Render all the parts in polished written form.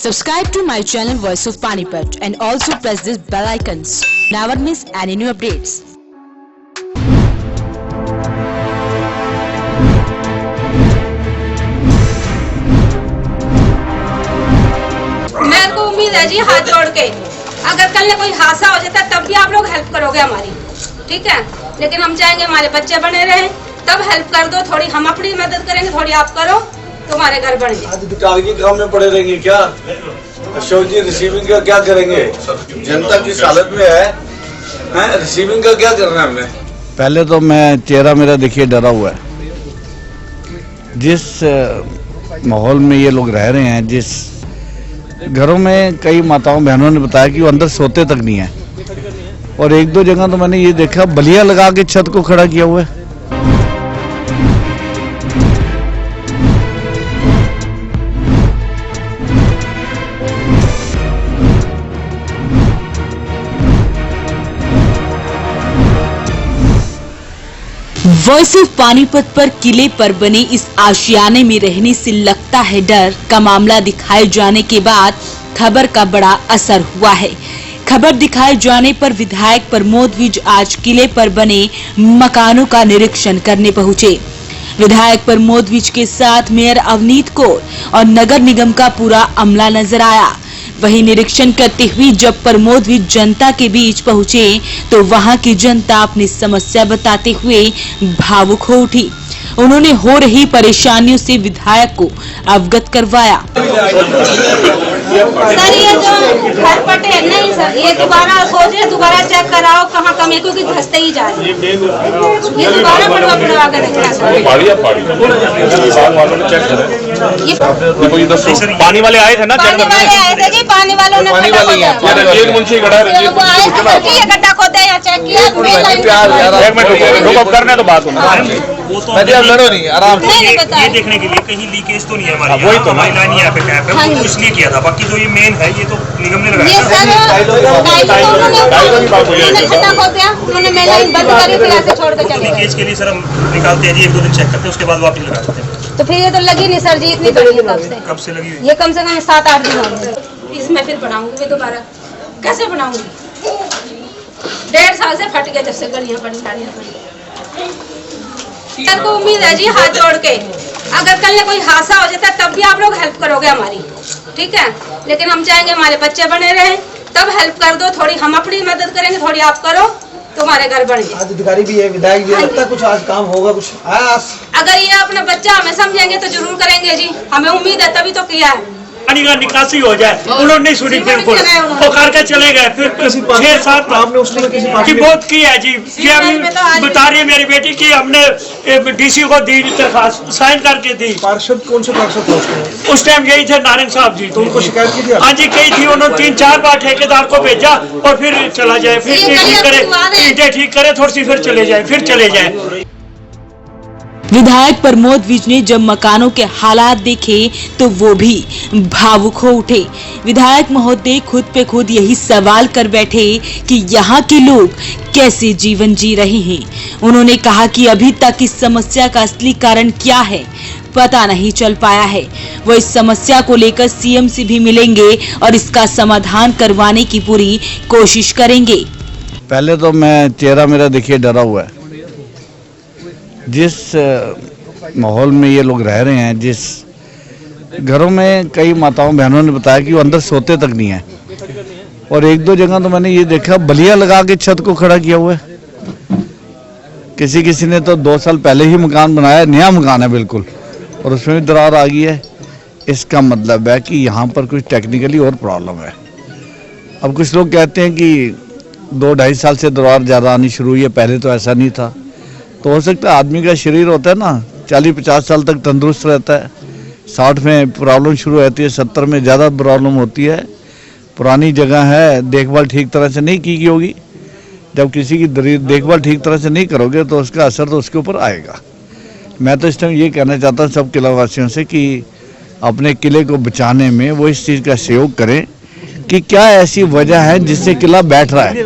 Subscribe to my channel Voice of Panipat and also press this bell icons. Never miss any new updates. मेरे को उम्मीद है जी हाथ जोड़ के, अगर कल कोई हादसा हो जाता तब भी आप लोग हेल्प करोगे हमारी, ठीक है। लेकिन हम चाहेंगे हमारे बच्चे बने रहे, तब हेल्प कर दो थोड़ी, हम अपनी मदद करेंगे, थोड़ी आप करो, तुम्हारे घर बन जाए। कागजी काम में पड़े रहेंगे क्या? अशोक जी रिसीविंग का क्या करेंगे? जनता किस हालत में है, रिसीविंग का क्या करना है हमने? पहले तो मैं चेहरा मेरा देखिए डरा हुआ है। जिस माहौल में ये लोग रह रहे हैं, जिस घरों में कई माताओं बहनों ने बताया कि वो अंदर सोते तक नहीं है, और एक दो जगह तो मैंने ये देखा बलिया लगा के छत को खड़ा किया हुआ है। वॉइस ऑफ पानीपत पर किले पर बने इस आशियाने में रहने से लगता है डर का मामला दिखाए जाने के बाद खबर का बड़ा असर हुआ है। खबर दिखाए जाने पर विधायक प्रमोद विज आज किले पर बने मकानों का निरीक्षण करने पहुंचे। विधायक प्रमोद विज के साथ मेयर अवनीत कौर और नगर निगम का पूरा अमला नजर आया। वहीं निरीक्षण करते हुए जब प्रमोद विज जनता के बीच पहुंचे तो वहां की जनता अपनी समस्या बताते हुए भावुक हो उठी। उन्होंने हो रही परेशानियों से विधायक को अवगत करवाया। सर ये जो घर पटे है नहीं सर, ये दोबारा सोचे, दोबारा चेक कराओ कहाँ कमी, क्योंकि धंसते ही जा रही है। ये दोबारा पड़वा कर पानी वाले आए थे ना, पानी वाले आए थे जी, पानी वालों ने गड्ढा खोदा या चेक किया। करने तो बात लड़ो नहीं आराम से। ये देखने के लिए कहीं लीकेज तो नहीं है हमारी, वही तो हमारी लाइन यहाँ पे टैप है, वो इसलिए किया था। बाकी जो ये मेन है ये तो निगम ने लगाया। लीकेज के लिए सर हम निकालते हैं जी, एक दो दिन चेक करते हैं, उसके बाद वापस लगा देते हैं। तो फिर ये तो लगी नहीं सर जी, इतनी बड़ी कब से लगी? ये कम से कम 7-8 दिन हो गए। इसमें फिर बनाऊंगी दोबारा, कैसे बनाऊंगी? 1.5 साल से फट गया जब से गलियां पड़ी, गाड़ियां पड़ी। मेरे को उम्मीद है जी हाथ जोड़ के, अगर कल कोई हादसा हो जाता तब भी आप लोग हेल्प करोगे हमारी, ठीक है। लेकिन हम चाहेंगे हमारे बच्चे बने रहे, तब हेल्प कर दो थोड़ी, हम अपनी मदद करेंगे, थोड़ी आप करो, तुम्हारे घर बन जाए। अधिकारी भी है, विधायक भी है, लगता है कुछ आज काम होगा कुछ आस। अगर ये अपना बच्चा हमें समझेंगे तो जरूर करेंगे जी, हमें उम्मीद है तभी तो किया है। पानी का निकासी हो जाए, उन्होंने नहीं सुनी, बिल्कुल पुकार के चले गए। फिर 6-7 की बहुत की है जी, क्या बता रही है मेरी बेटी की हमने डीसी को दी दरखास्त, साइन करके दी। पार्षद कौन से पार्षद थे उस टाइम यही थे नारायण साहब जी, तो उनको शिकायत की थी? हाँ जी कही थी, उन्होंने 3-4 बार ठेकेदार को भेजा और फिर चला जाए, फिर ठीक करे, ईंटें ठीक करे थोड़ी सी, फिर चले जाए, फिर चले जाए। विधायक प्रमोद विज ने जब मकानों के हालात देखे तो वो भी भावुक हो उठे। विधायक महोदय खुद पे खुद यही सवाल कर बैठे कि यहाँ के लोग कैसे जीवन जी रहे हैं। उन्होंने कहा कि अभी तक इस समस्या का असली कारण क्या है पता नहीं चल पाया है। वो इस समस्या को लेकर सीएम से भी मिलेंगे और इसका समाधान करवाने की पूरी कोशिश करेंगे। पहले तो मैं चेहरा मेरा देखिए डरा हुआ है। जिस माहौल में ये लोग रह रहे हैं, जिस घरों में कई माताओं बहनों ने बताया कि वो अंदर सोते तक नहीं है, और एक दो जगह तो मैंने ये देखा बलिया लगा के छत को खड़ा किया हुआ है। किसी ने तो 2 साल पहले ही मकान बनाया, नया मकान है बिल्कुल, और उसमें भी दरार आ गई है। इसका मतलब है कि यहाँ पर कुछ टेक्निकली और प्रॉब्लम है। अब कुछ लोग कहते हैं कि 2-2.5 साल से दरार ज़्यादा आनी शुरू हुई है, पहले तो ऐसा नहीं था। तो हो सकता है आदमी का शरीर होता है ना, 40-50 साल तक तंदुरुस्त रहता है, 60 में प्रॉब्लम शुरू होती है, 70 में ज़्यादा प्रॉब्लम होती है। पुरानी जगह है, देखभाल ठीक तरह से नहीं की होगी। जब किसी की देखभाल ठीक तरह से नहीं करोगे तो उसका असर तो उसके ऊपर आएगा। मैं तो इस टाइम ये कहना चाहता हूँ सब किलावासियों से कि अपने किले को बचाने में वो इस चीज़ का सहयोग करें कि क्या ऐसी वजह है जिससे किला बैठ रहा है।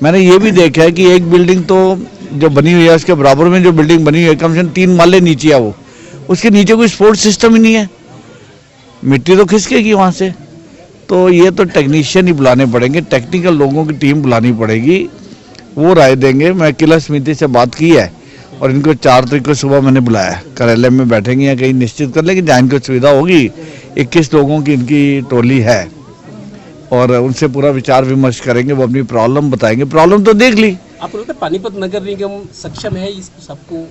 मैंने ये भी देखा है कि एक बिल्डिंग तो जो बनी हुई है उसके बराबर में जो बिल्डिंग बनी हुई है कम से कम 3 माले नीचे है, वो उसके नीचे कोई स्पोर्ट्स सिस्टम ही नहीं है। मिट्टी तो खिसकेगी वहाँ से। तो ये तो टेक्नीशियन ही बुलाने पड़ेंगे, टेक्निकल लोगों की टीम बुलानी पड़ेगी, वो राय देंगे। मैं किला समिति से बात की है और इनको 4 तारीख को सुबह मैंने बुलाया है, कार्यालय में बैठेंगे या कहीं निश्चित कर लेंगे जहाँ इनको सुविधा होगी। 21 लोगों की इनकी टोली है और उनसे पूरा विचार विमर्श करेंगे, वो अपनी प्रॉब्लम बताएंगे। प्रॉब्लम तो देख ली। आपको लगता है पानीपत नगर निगम सक्षम है इस सबको?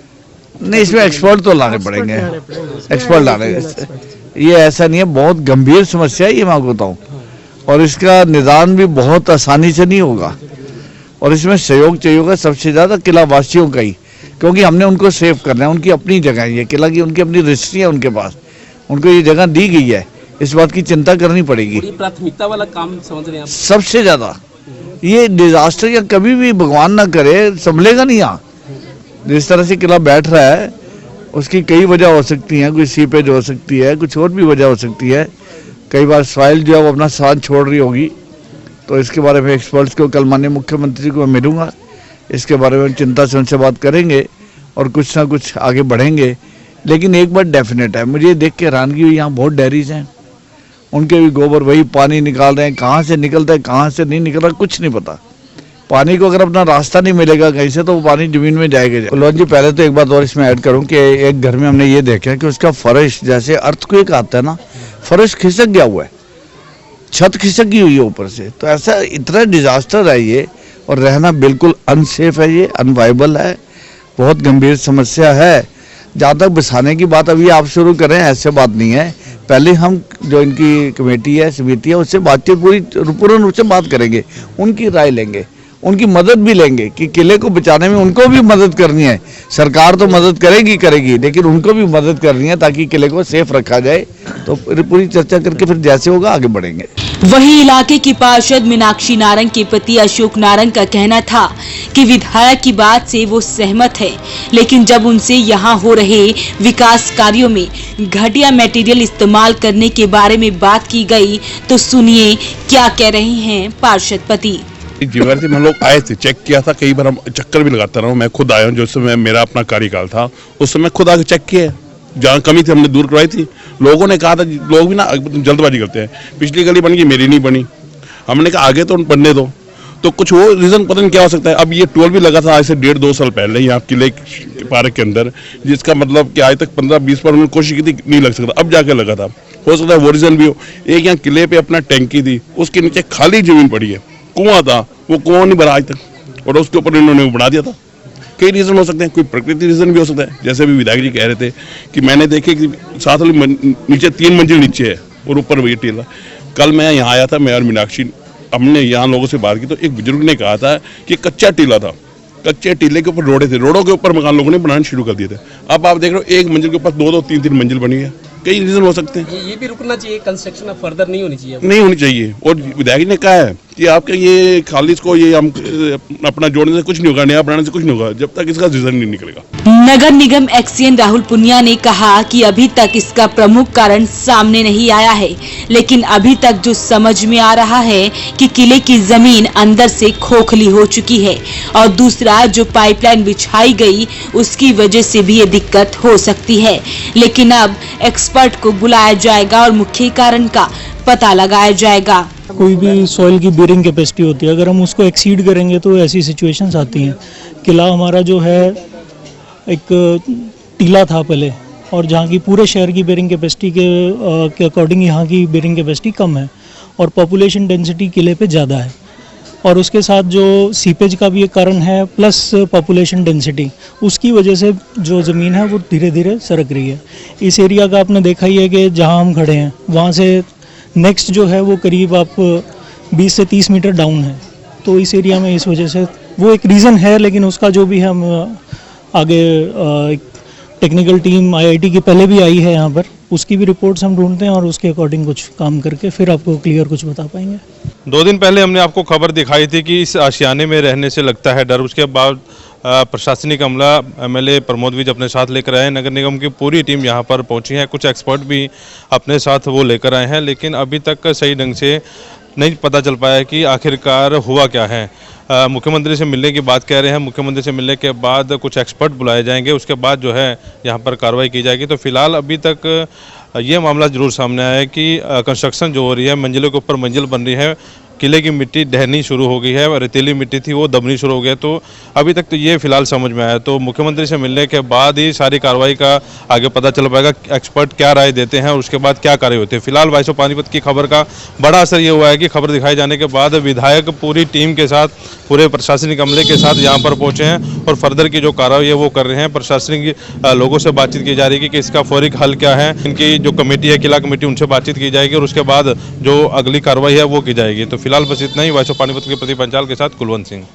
नहीं, इसमें एक्सपर्ट तो लाने पड़ेंगे, एक्सपर्ट लाने। ये ऐसा नहीं है, बहुत गंभीर समस्या है ये, मैं आपको बताऊँ, और इसका निदान भी बहुत आसानी से नहीं होगा और इसमें सहयोग चाहिए होगा सबसे ज़्यादा किला वासियों का ही, क्योंकि हमने उनको सेव करना है। उनकी अपनी जगह है, ये किला की उनकी अपनी रजिस्ट्री है उनके पास, उनको ये जगह दी गई है, इस बात की चिंता करनी पड़ेगी। प्राथमिकता वाला काम समझ रहे हैं आप? सबसे ज़्यादा ये डिजास्टर या कभी भी भगवान ना करे संभलेगा नहीं। यहाँ जिस तरह से किला बैठ रहा है उसकी कई वजह हो सकती हैं, कोई सीपेज हो सकती है, कुछ और भी वजह हो सकती है। कई बार सॉइल जो है वो अपना साथ छोड़ रही होगी, तो इसके बारे में एक्सपर्ट्स को कल माननीय मुख्यमंत्री को मैं मिलूंगा, इसके बारे में चिंता से उनसे बात करेंगे और कुछ ना कुछ आगे बढ़ेंगे। लेकिन एक बात डेफिनेट है, मुझे देख के हैरानगी हुई, यहाँ बहुत डेयरीज हैं, उनके भी गोबर वही पानी निकाल रहे हैं, कहाँ से निकलता है कहाँ से नहीं निकल रहा कुछ नहीं पता। पानी को अगर अपना रास्ता नहीं मिलेगा कहीं से तो वो पानी जमीन में जाएगा। कुलवंत जी, पहले तो एक बात और इसमें ऐड करूं कि एक घर में हमने ये देखा कि उसका फर्श, जैसे अर्थक्वेक आता है ना, फर्श खिसक गया हुआ है, छत खिसकी हुई है ऊपर से। तो ऐसा इतना डिजास्टर है ये, और रहना बिल्कुल अनसेफ है, ये अनवाइबल है, बहुत गंभीर समस्या है। जहाँ तक बसाने की बात अभी आप शुरू करें, ऐसे बात नहीं है, पहले हम जो इनकी कमेटी है, समिति है, उससे बातचीत पूर्ण रूप से बात करेंगे, उनकी राय लेंगे, उनकी मदद भी लेंगे कि किले को बचाने में उनको भी मदद करनी है। सरकार तो मदद करेगी, लेकिन उनको भी मदद करनी है ताकि किले को सेफ रखा जाए। तो पूरी चर्चा करके फिर जैसे होगा आगे बढ़ेंगे। वहीं इलाके की पार्षद मीनाक्षी नारंग के पति अशोक नारंग का कहना था कि विधायक की बात से वो सहमत है, लेकिन जब उनसे यहाँ हो रहे विकास कार्यों में घटिया मटेरियल इस्तेमाल करने के बारे में बात की गई, तो सुनिए क्या कह रहे हैं पार्षद पति। जिम्मेदारी से हम लोग आए थे, चेक किया था, कई बार हम चक्कर भी लगाता रहा हूँ। मैं खुद आया हूँ, जो समय मेरा अपना कार्यकाल था उस समय खुद आके चेक किया, जहाँ कमी थी हमने दूर करवाई थी। लोगों ने कहा था, लोग भी ना जल्दबाजी करते हैं, पिछली गली बन गई मेरी नहीं बनी, हमने कहा आगे तो बनने दो। तो कुछ वो रीज़न पता नहीं क्या हो सकता है। अब ये टोल भी लगा था आज से 1.5-2 साल पहले यहाँ किले पार्क के अंदर, जिसका मतलब कि आज तक 15-20 बार उन्होंने कोशिश की थी, नहीं लग सकता, अब जाके लगा था। हो सकता है वो रीज़न भी हो। एक यहाँ किले पे अपना टैंकी थी, उसके नीचे खाली जमीन पड़ी है, कुआं था, वो कुआं नहीं भरा आज तक, और उसके ऊपर इन्होंने बना दिया था। कई रीज़न हो सकते हैं, कोई प्रकृति रीज़न भी हो सकता है, जैसे भी विधायक जी कह रहे थे कि मैंने देखे कि 7 नीचे 3 मंजिल नीचे है और ऊपर वही टीला। कल मैं यहाँ आया था, मैं और मीनाक्षी, हमने यहाँ लोगों से बात की तो एक बुजुर्ग ने कहा था कि कच्चा टीला था, कच्चे टीले के ऊपर रोडे थे, रोडों के ऊपर मकान लोगों ने बनाना शुरू कर दिए थे। अब आप देख रहे हो 1 मंजिल के ऊपर 2-2, 3-3 मंजिल बनी है। कई रीजन हो सकते हैं। ये भी रुकना चाहिए, कंस्ट्रक्शन फर्दर नहीं होनी चाहिए, नहीं होनी चाहिए। और विधायक ने कहा है कि आपके ये खालिश को ये हम अपना जोड़ने से कुछ नहीं होगा, नया बनाने से कुछ नहीं होगा, जब तक इसका रीजन नहीं निकलेगा। नगर निगम एक्सीएन राहुल पुनिया ने कहा कि अभी तक इसका प्रमुख कारण सामने नहीं आया है, लेकिन अभी तक जो समझ में आ रहा है कि किले की जमीन अंदर से खोखली हो चुकी है, और दूसरा जो पाइपलाइन बिछाई गई उसकी वजह से भी ये दिक्कत हो सकती है। लेकिन अब एक्सपर्ट को बुलाया जाएगा और मुख्य कारण का पता लगाया जाएगा। कोई भी सॉइल की बेरिंग कैपेसिटी होती है, अगर हम उसको एक्सीड करेंगे तो ऐसी सिचुएशंस आती हैं। किला हमारा जो है एक टीला था पहले, और जहाँ की पूरे शहर की बेरिंग कैपेसिटी के अकॉर्डिंग यहाँ की बेरिंग कैपेसिटी कम है, और पॉपुलेशन डेंसिटी किले पे ज़्यादा है, और उसके साथ जो सीपेज का भी एक कारण है प्लस पॉपुलेशन डेंसिटी, उसकी वजह से जो ज़मीन है वो धीरे धीरे सरक रही है। इस एरिया का आपने देखा ही है कि जहाँ हम खड़े हैं वहाँ से नेक्स्ट जो है वो करीब आप 20 से 30 मीटर डाउन है। तो इस एरिया में इस वजह से वो एक रीज़न है, लेकिन उसका जो भी हम आगे टेक्निकल टीम IIT की पहले भी आई है यहाँ पर, उसकी भी रिपोर्ट्स हम ढूंढते हैं और उसके अकॉर्डिंग कुछ काम करके फिर आपको क्लियर कुछ बता पाएंगे। 2 दिन पहले हमने आपको खबर दिखाई थी कि इस आशियाने में रहने से लगता है डर। उसके बाद प्रशासनिक अमला MLA प्रमोद विज अपने साथ लेकर आए, नगर निगम की पूरी टीम यहाँ पर पहुँची है, कुछ एक्सपर्ट भी अपने साथ वो लेकर आए हैं, लेकिन अभी तक सही ढंग से नहीं पता चल पाया कि आखिरकार हुआ क्या है। मुख्यमंत्री से मिलने की बात कह रहे हैं, मुख्यमंत्री से मिलने के बाद कुछ एक्सपर्ट बुलाए जाएंगे, उसके बाद जो है यहाँ पर कार्रवाई की जाएगी। तो फिलहाल अभी तक ये मामला जरूर सामने आया है कि कंस्ट्रक्शन जो हो रही है, मंजिलों के ऊपर मंजिल बन रही है, किले की मिट्टी ढहनी शुरू हो गई है, रेतीली मिट्टी थी वो दबनी शुरू हो गई है। तो अभी तक तो ये फिलहाल समझ में आया, तो मुख्यमंत्री से मिलने के बाद ही सारी कार्रवाई का आगे पता चल पाएगा, एक्सपर्ट क्या राय देते हैं और उसके बाद क्या कार्य होते हैं। फिलहाल वॉइस ऑफ पानीपत की खबर का बड़ा असर ये हुआ है कि खबर दिखाए जाने के बाद विधायक पूरी टीम के साथ, पूरे प्रशासनिक अमले के साथ यहाँ पर पहुंचे हैं और फर्दर की जो कार्रवाई है वो कर रहे हैं। प्रशासनिक लोगों से बातचीत की जा रही है कि इसका फौरी हल क्या है, इनकी जो कमेटी है, किला कमेटी, उनसे बातचीत की जाएगी और उसके बाद जो अगली कार्रवाई है वो की जाएगी। तो फिलहाल बस इतना ही। वॉइस ऑफ पानीपत के प्रति पंचाल के साथ Kulwant Singh.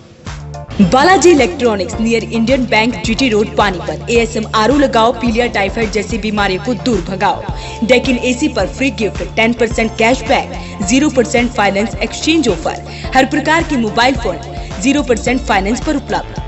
Balaji electronics near Indian bank GT road Panipat. ASM RO लगाओ, पीलिया टाइफाइड जैसी बीमारियों को दूर भगाओ। डेकिन AC पर free gift, 10% cashback, 0% finance exchange offer. हर प्रकार के मोबाइल फोन 0% फाइनेंस पर उपलब्ध।